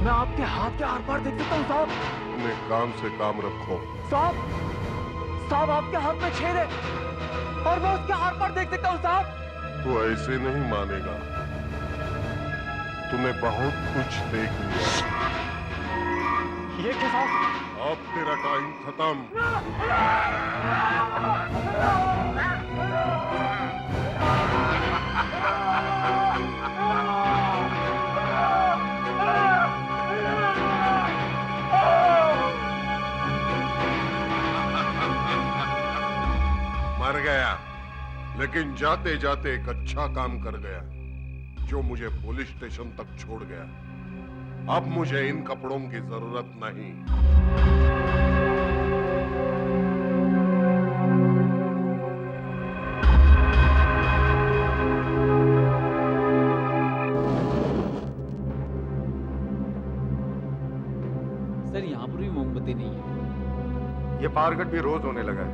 मैं आपके हाथ के आर पार देख सकता हूँ साहब। अपने काम से काम रखो। साहब आपके हाथ में छेद है और मैं उसके आर पार देख सकता हूँ साहब। तू ऐसे नहीं मानेगा, तूने बहुत कुछ देख लिया। ये क्या साहब? अब तेरा टाइम खत्म। मर गया, लेकिन जाते जाते एक अच्छा काम कर गया, जो मुझे पुलिस स्टेशन तक छोड़ गया। अब मुझे इन कपड़ों की जरूरत नहीं। सर यहाँ पर भी मोमबत्ती नहीं है। ये पावर कट भी रोज होने लगा है।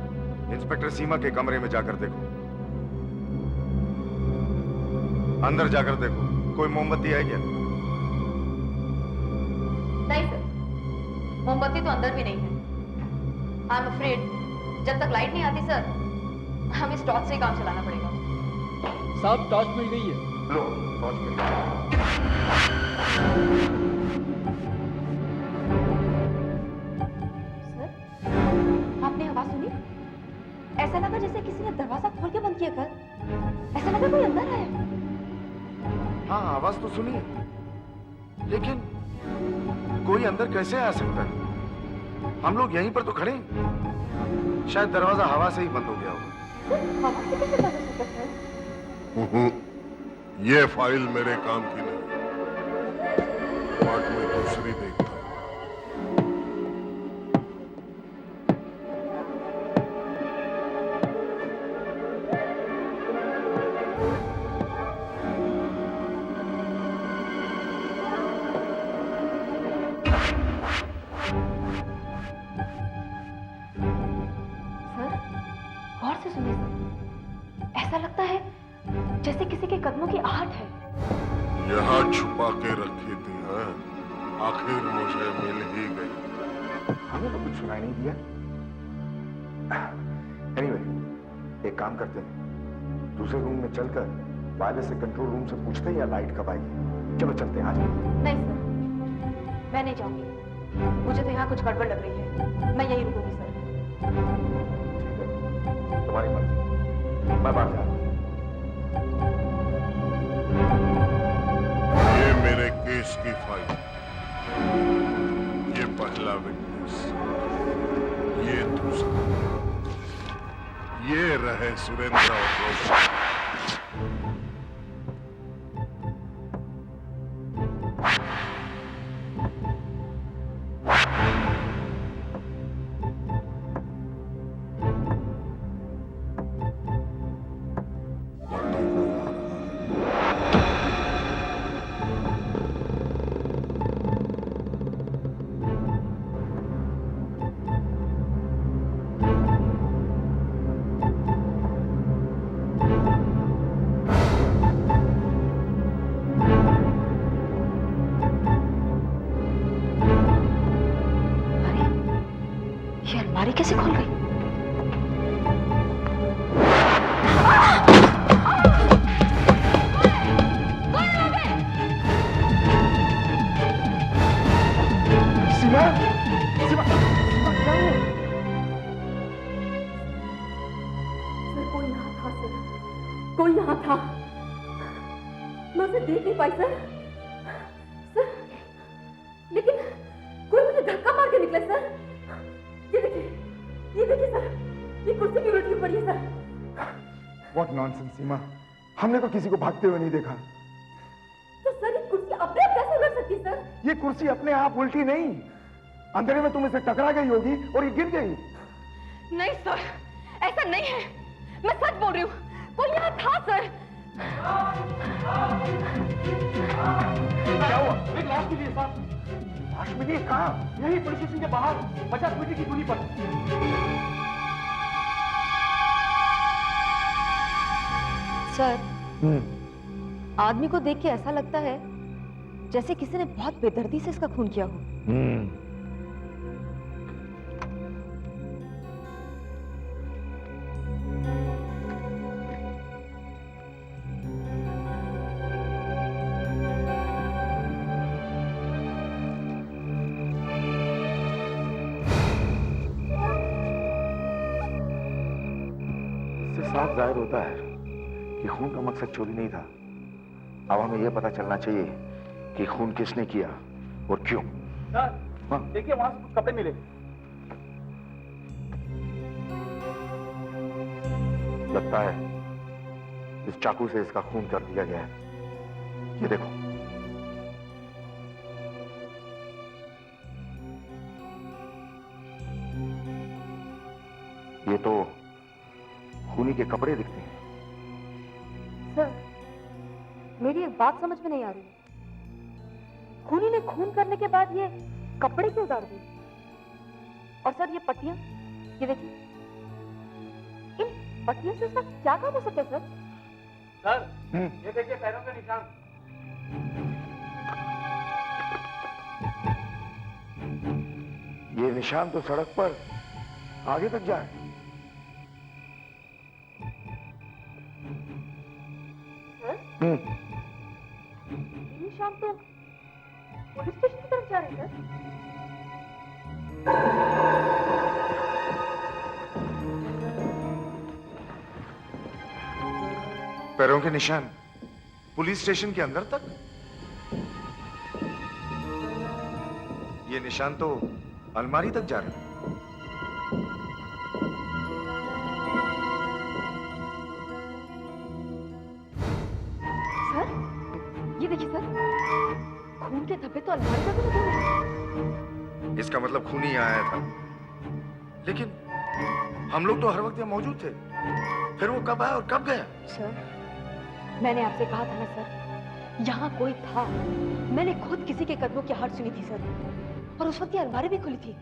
इंस्पेक्टर सीमा के कमरे में जाकर देखो, अंदर जाकर देखो, कोई मोमबत्ती है क्या? नहीं सर, मोमबत्ती तो अंदर भी नहीं है। आई एम अफ्रेड जब तक लाइट नहीं आती सर, हमें इस टॉर्च से ही काम चलाना पड़ेगा। साहब टॉर्च मिल गई है। लो, टॉर्च मिल गई। सर, आपने आवाज सुनी? ऐसा लगा जैसे किसी ने दरवाजा खोल के बंद किया कर। ऐसा लगा कोई अंदर आया। हाँ, आवाज तो सुनी, लेकिन कोई अंदर कैसे आ सकता है? हम लोग यहीं पर तो खड़े हैं। शायद दरवाजा हवा से ही बंद हो गया होगा। हवा से कैसे बंद हो सकता है? ये फाइल मेरे काम की नहीं, कोर्ट में दूसरी देखता हूं। गौर से सुनिए सर, ऐसा लगता है जैसे किसी के कदमों की आहट है। यहाँ छुपा के रखी थी, हाँ? आखिर मुझे मिल ही गई। हमें तो कुछ सुनाई नहीं दिया। एनीवे, एक काम करते हैं, दूसरे रूम में चलकर वायरलेस से कंट्रोल रूम से पूछते हैं या लाइट कब आएगी। चलो चलते हैं आज। नहीं सर, मैं नहीं जाऊंगी। मुझे तो यहाँ कुछ गड़बड़ लग रही है। मैं यहीं रुकूंगी सर। तुम्हारी मर्जी, मैं बाहर जा रहा हूं। ये मेरे केस की फाइल, ये पहला विटनेस, ये दूसरा, ये रहे सुरेंद्र और रोशन। अलमारी कैसे खोल गई? सीमा, सीमा, सीमा क्या हुआ? सर कोई यहाँ था सर, कोई यहाँ था। मैं उसे देख नहीं पाई सर। सर, लेकिन कोई मुझे धक्का मार के निकला सर। ये देखिए सर, ये कुर्सी भी उल्टी पड़ी है सर। What nonsense, सीमा, हमने तो किसी को भागते हुए नहीं देखा। तो सर ये कुर्सी अपने आप कैसे उलट सकती सर? ये कुर्सी अपने आप उल्टी नहीं, अंधेरे में तुम इसे टकरा गई होगी और ये गिर गई। नहीं सर, ऐसा नहीं है। मैं सच बोल रही हूँ, कोई यहाँ था सर। क्या हुआ? एक लाश मिली है साहब। लाश मिली है? कहाँ? यही पुलिस स्टेशन के बाहर 50 मीटर की दूरी पर। सर, आदमी को देख के ऐसा लगता है जैसे किसी ने बहुत बेदर्दी से इसका खून किया हो। इससे साफ जाहिर होता है कि खून का मकसद चोरी नहीं था। अब हमें यह पता चलना चाहिए कि खून किसने किया और क्यों। हाँ? देखिए वहां से कुछ कपड़े मिले। लगता है इस चाकू से इसका खून कर दिया गया है। ये देखो। ये तो खूनी के कपड़े दिखते हैं। सर, मेरी एक बात समझ में नहीं आ रही। खूनी ने खून करने के बाद ये कपड़े क्यों उतार दिए? और सर ये पट्टियां, ये देखिए, इन पट्टियों से उसका क्या काम हो सकता है सर? सर, ये देखिए पैरों के निशान। ये निशान तो सड़क पर आगे तक जाए। सर, ये निशान तो पुलिस स्टेशन की तरफ जा रहे हैं सर। पैरों के निशान पुलिस स्टेशन के अंदर तक? ये निशान तो अलमारी तक जा रहे हैं। सर, ये देखिए सर, खून के धब्बे तो अलमारी पर भी लगे हुए हैं। इसका मतलब खूनी यहाँ आया था, लेकिन हम लोग तो हर वक्त यहाँ मौजूद थे। फिर वो कब आया और कब गया? सर, मैंने आपसे कहा था ना सर, यहाँ कोई था। मैंने खुद किसी के कदमों की आहट सुनी थी सर, और उस वक्त ये अलमारी भी खुली थी।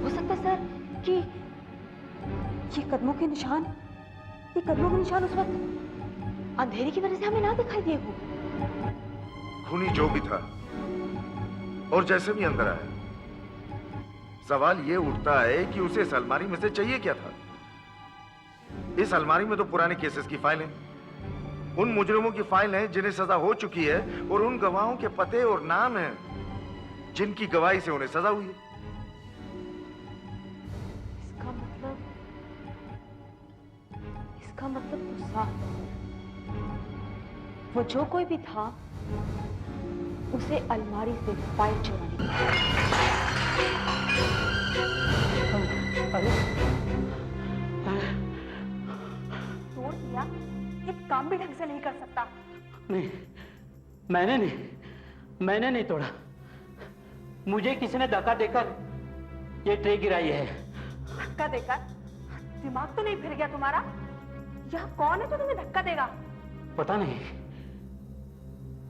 हो सकता है सर कि ये कदमों के निशान उस वक्त अंधेरे की वजह से हमें ना दिखाई दिए हो। खूनी जो भी था और जैसे भी अंदर आया, सवाल ये उठता है कि उसे इस अलमारी में से चाहिए क्या था। इस अलमारी में तो पुराने केसेस की फाइल है, उन मुजरिमों की फाइल है जिन्हें सजा हो चुकी है, और उन गवाहों के पते और नाम हैं जिनकी गवाही से उन्हें सजा हुई है। इसका मतलब तो साफ है, वो जो कोई भी था उसे अलमारी से फाइल चुरानी थी। तोड़ दिया, ये काम भी ढंग से नहीं कर सकता। नहीं, मैंने नहीं तोड़ा। मुझे किसी ने धक्का देकर ये ट्रे गिराई है। धक्का देकर? दिमाग तो नहीं फिर गया तुम्हारा? यह कौन है जो तुम्हें धक्का देगा? पता नहीं,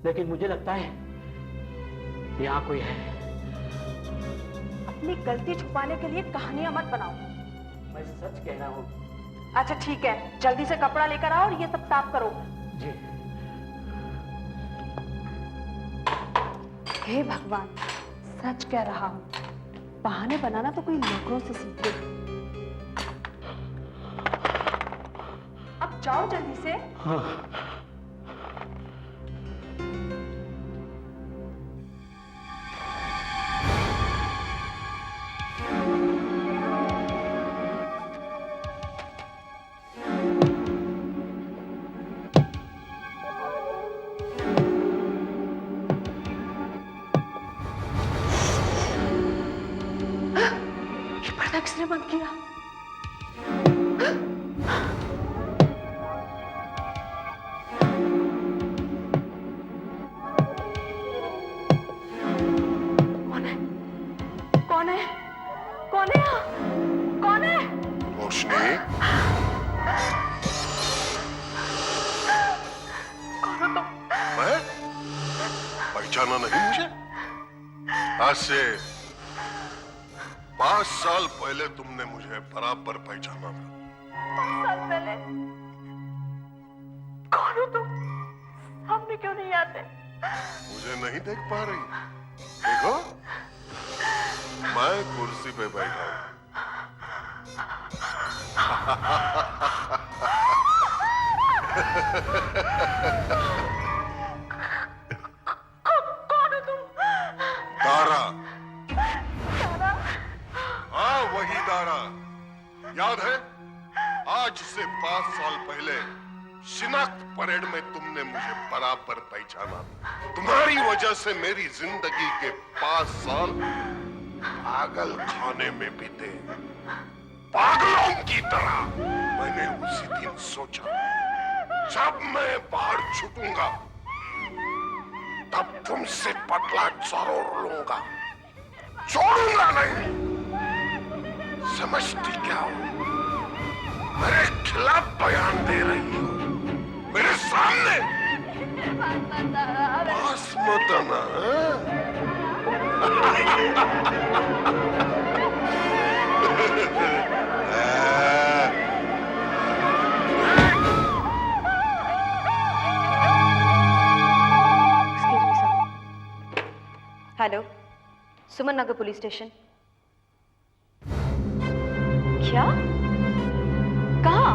लेकिन मुझे लगता है यहाँ कोई है। अपनी गलती छुपाने के लिए कहानियां मत बनाओ। मैं सच कह रहा हूँ। अच्छा ठीक है, जल्दी से कपड़ा लेकर आओ और ये सब साफ करो। जी। हे भगवान, सच कह रहा हूँ, बहाने बनाना तो कोई नौकरों से सीखे। अब जाओ जल्दी से। हाँ। ये पर्दा किसने बंद किया? कौन है? कौन है? कौन है? रोशनी, कौन हो तुम? मैं? पहचाना नहीं मुझे? आज से 5 साल पहले तुमने मुझे बराबर पहचाना था। 5 साल पहले? कौन हो तुम? सामने क्यों नहीं आते? मुझे नहीं देख पा रही? देखो, मैं कुर्सी पे बैठा हूं। कौन हो तुम? दारा। दारा? हाँ, वही दारा। याद है, आज से 5 साल पहले शिनाख्त परेड में तुमने मुझे बराबर पहचाना। तुम्हारी वजह से मेरी जिंदगी के 5 साल पागल खाने में बीते। पागलों की तरह मैंने उसी दिन सोचा, जब मैं बाहर छूटूंगा तब तुमसे बदला जरूर लूंगा, छोड़ूंगा नहीं। समझती क्या हो? मेरे खिलाफ बयान दे रही हो मेरे सामने? पास मत आना। Excuse me sir. Hello, Suman Nagar police station. क्या? कहाँ?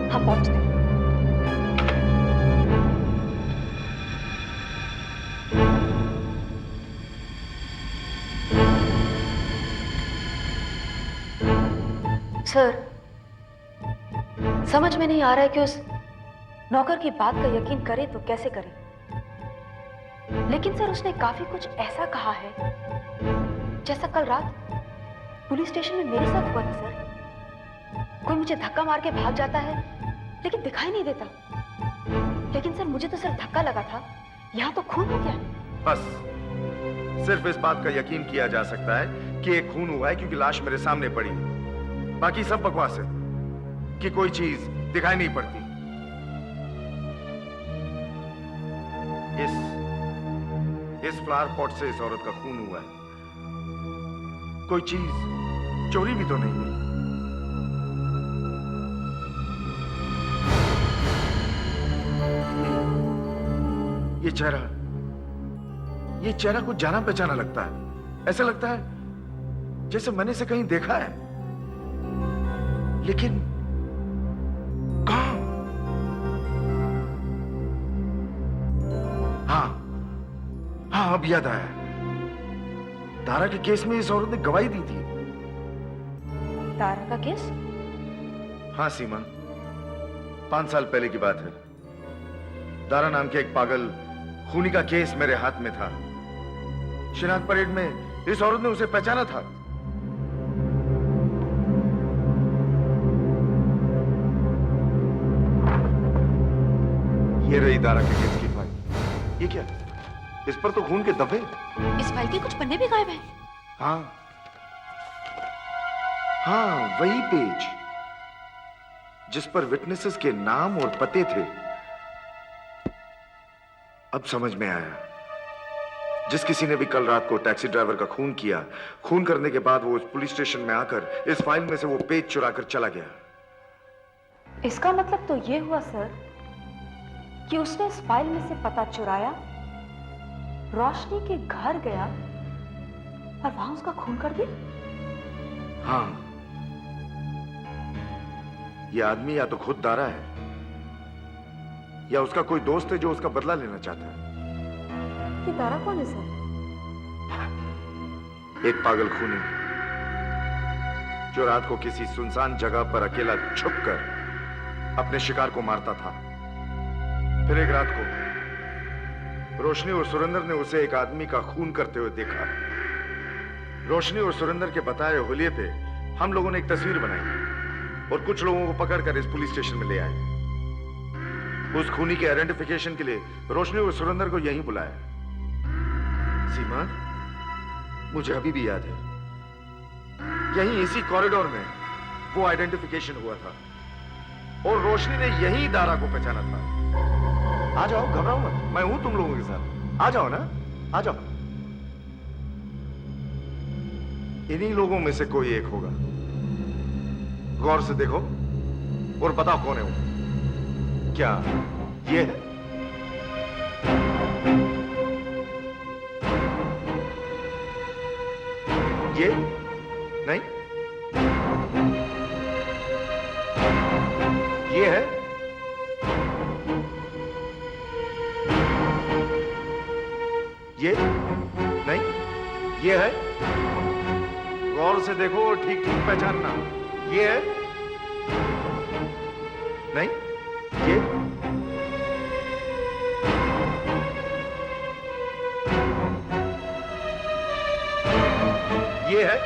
हम पहुंचते हैं। सर, समझ में नहीं आ रहा है कि उस नौकर की बात का यकीन करें तो कैसे करें। लेकिन सर, उसने काफी कुछ ऐसा कहा है जैसा कल रात पुलिस स्टेशन में मेरे साथ हुआ था सर। कोई मुझे धक्का मार के भाग जाता है लेकिन दिखाई नहीं देता। लेकिन सर, मुझे तो सिर्फ धक्का लगा था, यहाँ तो खून हो गया। बस सिर्फ इस बात का यकीन किया जा सकता है कि एक खून हुआ है क्योंकि लाश मेरे सामने पड़ी है। बाकी सब बकवास है कि कोई चीज दिखाई नहीं पड़ती। इस फ्लावर पॉट से इस औरत का खून हुआ है। कोई चीज चोरी भी तो नहीं हुई। ये चेहरा कुछ जाना पहचाना लगता है। ऐसा लगता है जैसे मैंने इसे कहीं देखा है, लेकिन कहां? हाँ, अब याद आया। दारा के केस में इस औरत ने गवाही दी थी। दारा का केस? हाँ सीमा, 5 साल पहले की बात है। दारा नाम के एक पागल खूनी का केस मेरे हाथ में था। शिनाख्त परेड में इस औरत ने उसे पहचाना था। ये रही दारा के केस की फाइल। ये क्या? इस पर तो खून के धब्बे। इस फाइल के कुछ पन्ने भी गायब हैं। हाँ, वही पेज जिस पर विटनेसेस के नाम और पते थे। अब समझ में आया, जिस किसी ने भी कल रात को टैक्सी ड्राइवर का खून किया, खून करने के बाद वो उस पुलिस स्टेशन में आकर इस फाइल में से वो पेज चुराकर चला गया। इसका मतलब तो ये हुआ सर कि उसने इस फाइल में से पता चुराया, रोशनी के घर गया और वहां उसका खून कर दिया। हाँ, ये आदमी या तो खुद दारा है या उसका कोई दोस्त है जो उसका बदला लेना चाहता है। ये दारा कौन है सर? एक पागल खूनी जो रात को किसी सुनसान जगह पर अकेला छुपकर अपने शिकार को मारता था। फिर एक रात को रोशनी और सुरेंद्र ने उसे एक आदमी का खून करते हुए देखा। रोशनी और सुरेंद्र के बताए हुलिये पे हम लोगों ने एक तस्वीर बनाई और कुछ लोगों को पकड़कर इस पुलिस स्टेशन में ले आए। उस खूनी के आइडेंटिफिकेशन के लिए रोशनी और सुरेंद्र को यहीं बुलाया। सीमा, मुझे अभी भी याद है, यहीं इसी कॉरिडोर में वो आइडेंटिफिकेशन हुआ था और रोशनी ने यहीं दारा को पहचाना था। आ जाओ, घबराओ मत, मैं हूं तुम लोगों के साथ। आ जाओ ना, आ जाओ। इन्हीं लोगों में से कोई एक होगा। गौर से देखो और बताओ कौन है वो। क्या ये है? ये नहीं, ये है, ये नहीं, ये है, गौर से देखो और ठीक ठीक पहचानना, ये है नहीं, ये है,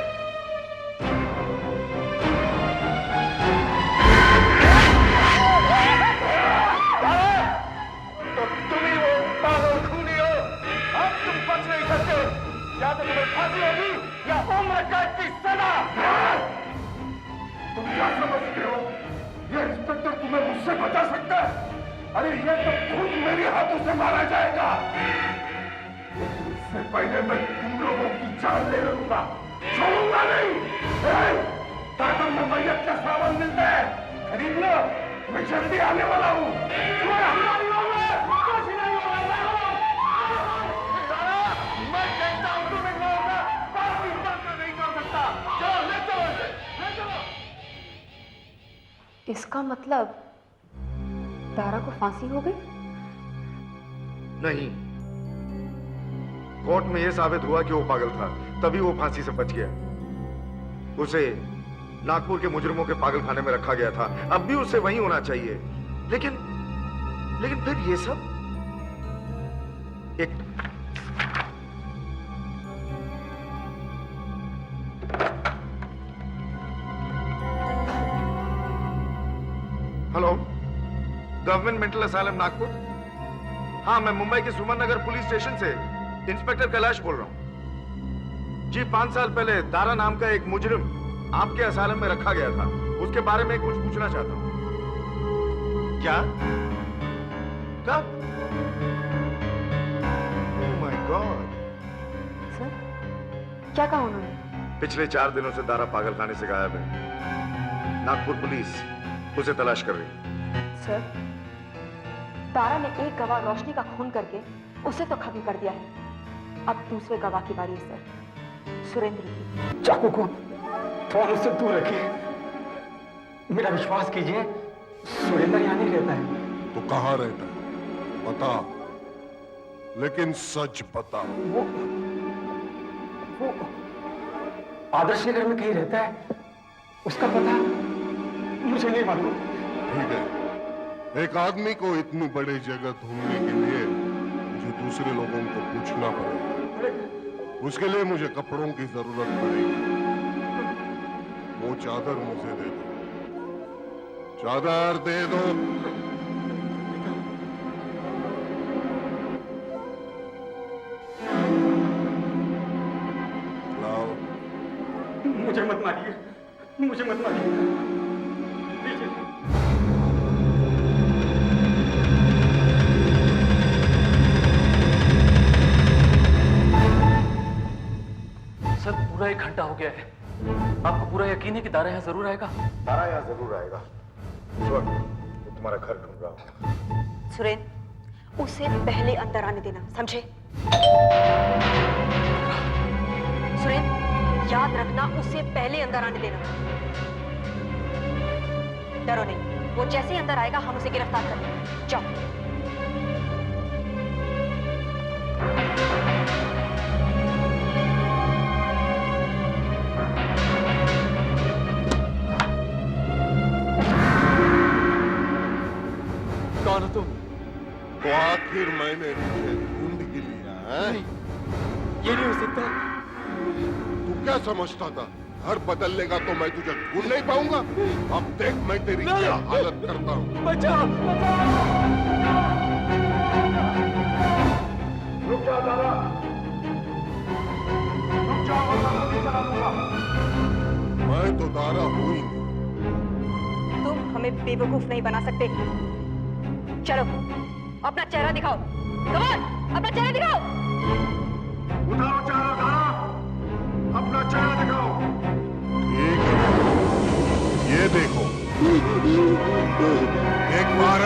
तो तुम ही वो पागल खूनी हो। अब तुम बच नहीं सकते, या तो तुम्हें फांसी होगी या उम्र कैद की सजा। तुम क्या समझते हो ये इंस्पेक्टर तुम्हें मुझसे बचा सकता है? अरे ये तो खुद मेरे हाथों से मारा जाएगा। इससे पहले मैं तुम लोगों की जान ले लूंगा, छोड़ूंगा नहीं। ताकत में मैयत का सामान मिलता है, खरीद लो, मैं जल्दी आने वाला हूँ। तुम्हें हमला नहीं होगा, कुछ नहीं होगा। मैं कहता हूँ तुम्हें क्या होगा, बात में नहीं कर सकता। चलो ले चलो, ले चलो। इसका मतलब दारा को फांसी हो गई? नहीं, कोर्ट में यह साबित हुआ कि वो पागल था, तभी वो फांसी से बच गया। उसे नागपुर के मुजरिमों के पागल खाने में रखा गया था, अब भी उसे वहीं होना चाहिए। लेकिन फिर ये सब एक hello, government mental asylum Nagpur. हाँ, मैं मुंबई के सुमन नगर पुलिस स्टेशन से इंस्पेक्टर कैलाश बोल रहा हूं। जी, 5 साल पहले दारा नाम का एक मुजरिम आपके असाइलम में रखा गया था, उसके बारे में कुछ पूछना चाहता हूं। क्या? कब? Oh my God. सर, क्या कहा उन्होंने? पिछले 4 दिनों से दारा पागल खाने से गायब है। नागपुर पुलिस उसे तलाश कर रही है। सर, दारा ने एक गवाह रोशनी का खून करके उसे तो खत्म कर दिया है, अब दूसरे गवाह की बारी है सर, सुरेंद्र की। चाकू को थोड़ा मुझसे दूर रखिए। मेरा विश्वास कीजिए, सुरेंद्र यहाँ नहीं रहता है। तो कहाँ रहता है? बता, लेकिन सच बता। वो आदर्श नगर में कहीं रहता है, उसका पता मुझे नहीं मालूम। ठीक है, एक आदमी को इतनी बड़ी जगह ढूंढने के लिए मुझे दूसरे लोगों को पूछना पड़ेगा। उसके लिए मुझे कपड़ों की जरूरत पड़ेगी। वो चादर मुझे दे दो, चादर दे दो। लाओ। मुझे मत मारिए, मुझे मत मारिए। सर, पूरा 1 घंटा हो गया है। आपको पूरा यकीन है कि दारा यहाँ जरूर आएगा? दारा यहाँ जरूर आएगा। वो तुम्हारा घर ढूंढ रहा हूँ। सुरेंद्र, उसे पहले अंदर आने देना, समझे? सुरेंद्र, याद रखना, उसे पहले अंदर आने देना। डरो नहीं, वो जैसे ही अंदर आएगा हम उसे गिरफ्तार कर लेंगे। जाओ। कौन हो तुम? तो आखिर मैंने तुझे ढूंढ ही लिया है? ये नहीं हो सकता। तू क्या समझता था घर बदल लेगा तो मैं तुझे ढूंढ नहीं पाऊंगा? अब देख मैं तेरी क्या हालत करता हूँ। बचाओ, बचाओ। रुक जाओ दारा, रुक जाओ वरना गोली चला दूंगा। मैं तो दारा हूं ही नहीं। तुम हमें बेवकूफ नहीं बना सकते। चलो, अपना चेहरा दिखाओ। कम ऑन, अपना चेहरा दिखाओ। उठाओ चेहरा दारा, अपना चेहरा दिखाओ। ठीक है, ये देखो, एक बार